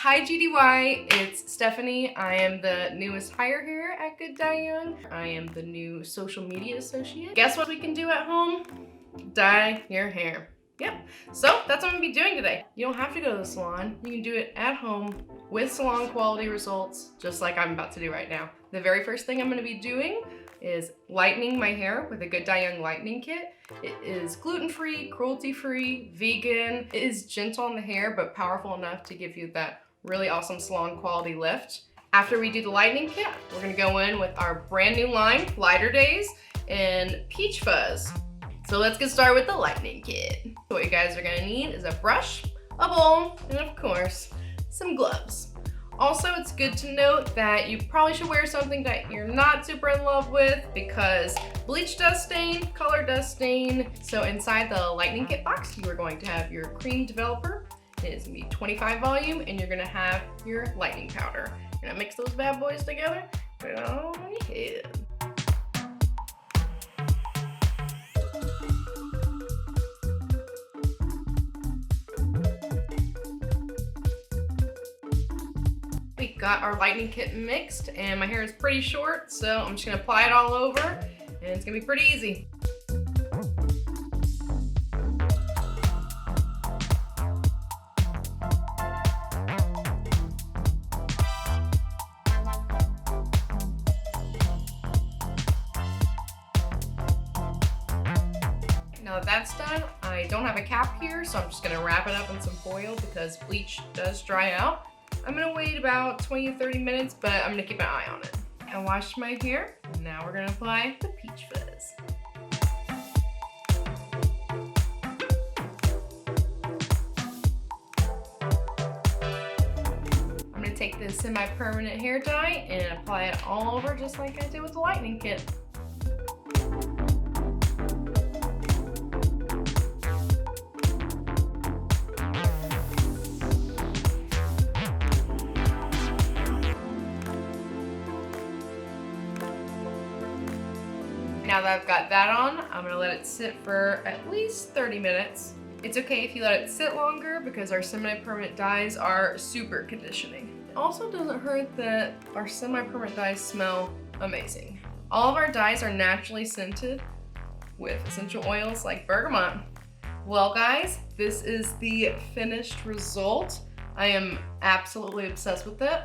Hi GDY, it's Stephanie. I am the newest hire here at Good Dye Young. I am the new social media associate. Guess what we can do at home? Dye your hair. Yep, so that's what I'm gonna be doing today. You don't have to go to the salon. You can do it at home with salon quality results, just like I'm about to do right now. The very first thing I'm gonna be doing is lightening my hair with a Good Dye Young lightening kit. It is gluten-free, cruelty-free, vegan. It is gentle on the hair, but powerful enough to give you that really awesome salon quality lift. After we do the lightening kit, we're gonna go in with our brand new line, Lighter Days and Peach Fuzz. So let's get started with the lightening kit. What you guys are gonna need is a brush, a bowl, and of course, some gloves. Also, it's good to note that you probably should wear something that you're not super in love with because bleach does stain, color does stain. So inside the lightning kit box, you are going to have your cream developer. It is gonna be 25 volume, and you're gonna have your lightening powder. You're gonna mix those bad boys together, put it on your head. We got our lightning kit mixed, and my hair is pretty short, so I'm just gonna apply it all over, and it's gonna be pretty easy. Now that that's done, I don't have a cap here, so I'm just gonna wrap it up in some foil because bleach does dry out. I'm gonna wait about 20 to 30 minutes, but I'm gonna keep an eye on it. I washed my hair, and now we're gonna apply the Peach Fuzz. I'm gonna take this semi-permanent hair dye and apply it all over just like I did with the lightning kit. Now that I've got that on, I'm gonna let it sit for at least 30 minutes. It's okay if you let it sit longer because our semi-permanent dyes are super conditioning. It also doesn't hurt that our semi-permanent dyes smell amazing. All of our dyes are naturally scented with essential oils like bergamot. Well guys, this is the finished result. I am absolutely obsessed with it.